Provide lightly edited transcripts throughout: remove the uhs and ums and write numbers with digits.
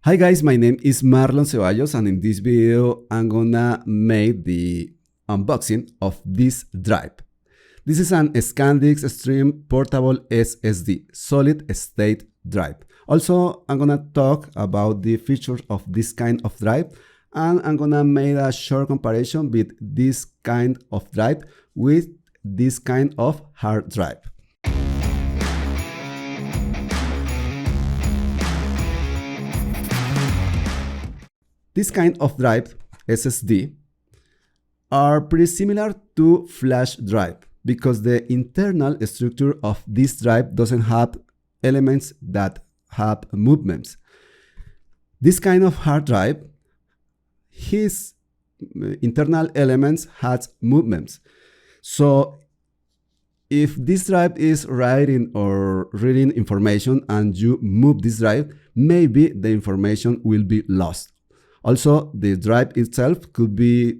Hi guys, my name is Marlon Ceballos, and in this video I'm gonna make the unboxing of this drive. This is an Sandisk Extreme Portable SSD, solid state drive. Also, I'm gonna talk about the features of this kind of drive, and I'm gonna make a short comparison with this kind of drive with this kind of hard drive. This kind of drive, SSD, are pretty similar to flash drive because the internal structure of this drive doesn't have elements that have movements. This kind of hard drive, his internal elements has movements. So if this drive is writing or reading information and you move this drive, maybe the information will be lost. Also, the drive itself could be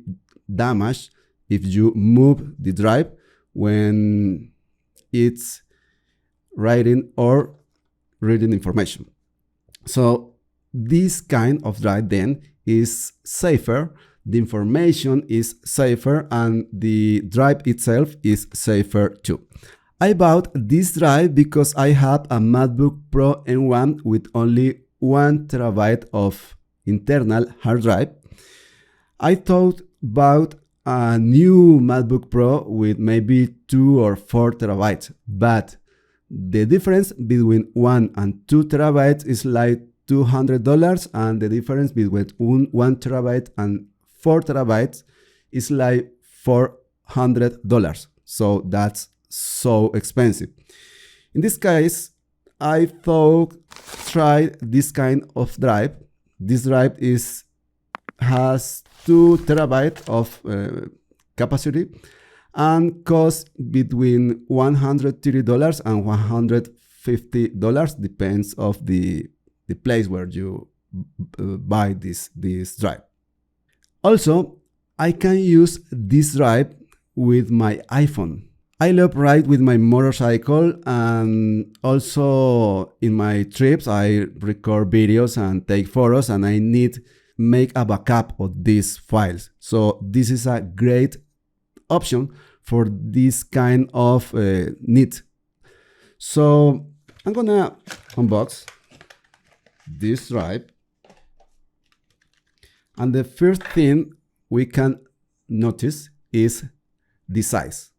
damaged if you move the drive when it's writing or reading information. So this kind of drive then is safer, the information is safer, and the drive itself is safer too. I bought this drive because I have a MacBook Pro M1 with only 1 terabyte of internal hard drive. I thought about a new MacBook Pro with maybe 2 or 4 terabytes, but the difference between 1 and 2 terabytes is like $200, and the difference between 1 terabyte and 4 terabytes is like $400. So that's so expensive. In this case, I thought try this kind of drive. This drive has 2 terabytes of capacity and costs between $130 and $150, depends of the place where you buy this drive. Also, I can use this drive with my iPhone. I love ride with my motorcycle, and also in my trips I record videos and take photos, and I need make a backup of these files. So this is a great option for this kind of need. So I'm gonna unbox this drive, and the first thing we can notice is the size.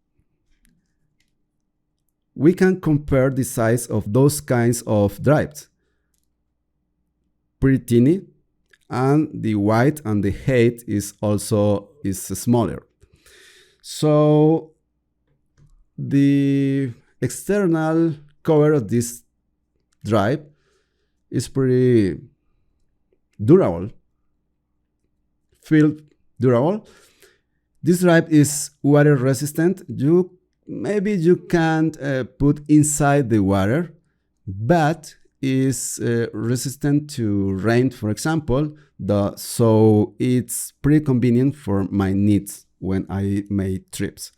We can compare the size of those kinds of drives. Pretty teeny, and the width and the height is also smaller. So the external cover of this drive is pretty durable, feel durable. This drive is water resistant. Maybe you can't put inside the water, but is resistant to rain, for example. So it's pretty convenient for my needs when I make trips.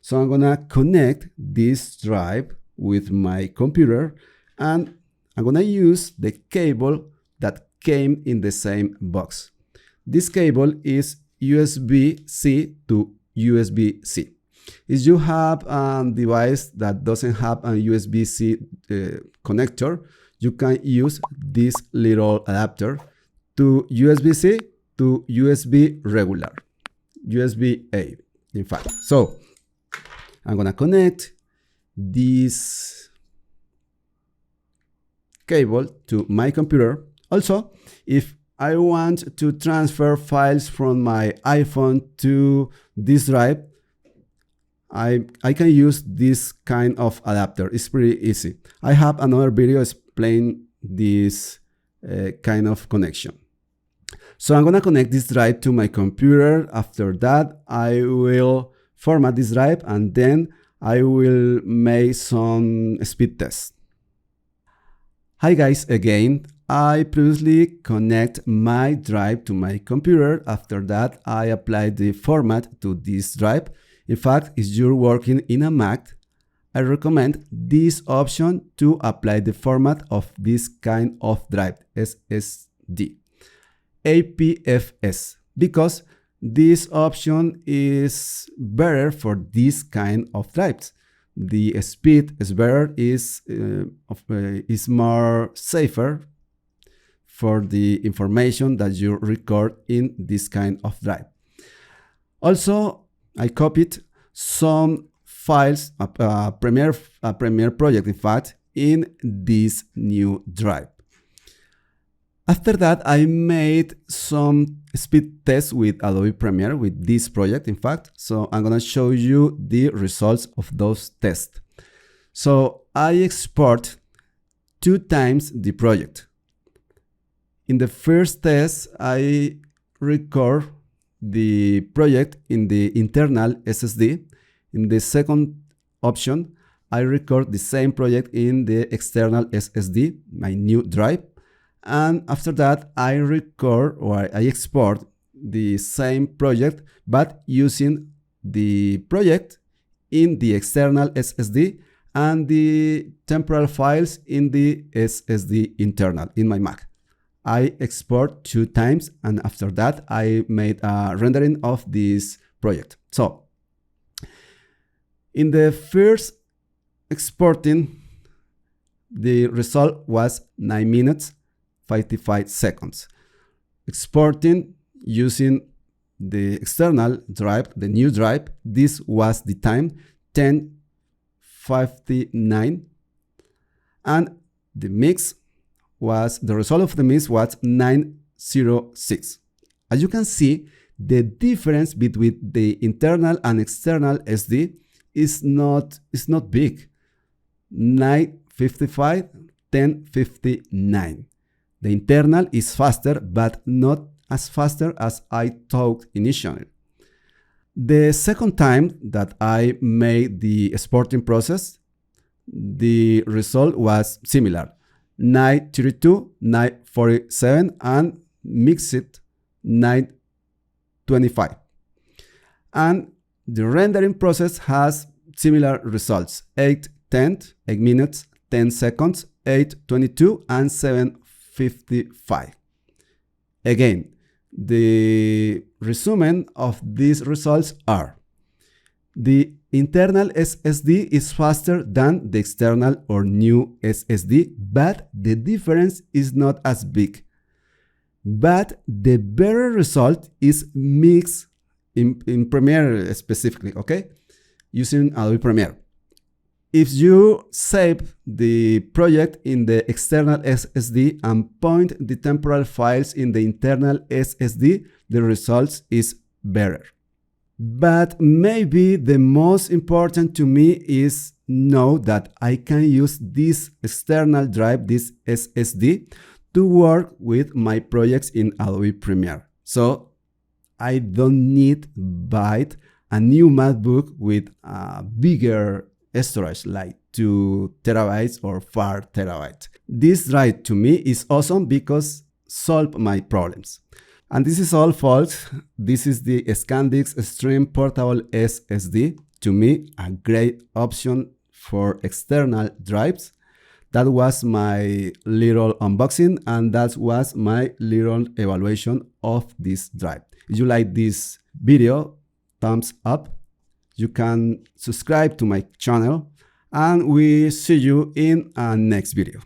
So I'm gonna connect this drive with my computer, and I'm gonna use the cable that came in the same box. This cable is USB-C to USB-C. If you have a device that doesn't have a USB-C connector, you can use this little adapter to USB-C to USB regular, USB-A, in fact. So I'm gonna connect this cable to my computer. Also, if I want to transfer files from my iPhone to this drive, I can use this kind of adapter. It's pretty easy. I have another video explaining this kind of connection. So I'm gonna connect this drive to my computer. After that, I will format this drive, and then I will make some speed tests. Hi guys, again. I previously connect my drive to my computer. After that, I apply the format to this drive. In fact, if you're working in a Mac, I recommend this option to apply the format of this kind of drive, SSD. SSD, APFS, because this option is better for this kind of drives. The speed is better, is more safer for the information that you record in this kind of drive. Also, I copied some files, a Premiere project, in fact, in this new drive. After that, I made some speed tests with Adobe Premiere with this project, in fact. So I'm gonna show you the results of those tests. So I export 2 times the project. In the first test, I record the project in the internal SSD. In the second option, I record the same project in the external SSD, my new drive. And after that, I record or I export the same project, but using the project in the external SSD and the temporal files in the SSD internal in my Mac. I export 2 times, and after that, I made a rendering of this project. So, in the first exporting, the result was 9 minutes, 55 seconds. Exporting using the external drive, the new drive, this was the time 10:59, and the result of the mix was 9:06. As you can see, the difference between the internal and external SD is not big. 9:55, 10:59. The internal is faster, but not as faster as I thought initially. The second time that I made the exporting process, the result was similar. 9:32, 9:47, and mixed 9:25. And the rendering process has similar results: 8:10, 8 minutes, 10 seconds, 8:22, and 7:55. Again, the resume of these results are: the internal SSD is faster than the external or new SSD, but the difference is not as big. But the better result is mixed in Premiere specifically, okay? Using Adobe Premiere. If you save the project in the external SSD and point the temporal files in the internal SSD, the results is better. But maybe the most important to me is know that I can use this external drive, this SSD, to work with my projects in Adobe Premiere. So I don't need to buy a new MacBook with a bigger storage like 2 terabytes or 4 terabytes. This drive to me is awesome because solve my problems. And this is all, folks. This is the Sandisk Extreme Portable SSD. To me, a great option for external drives. That was my little unboxing, and that was my little evaluation of this drive. If you like this video, thumbs up. You can subscribe to my channel, and we see you in a next video.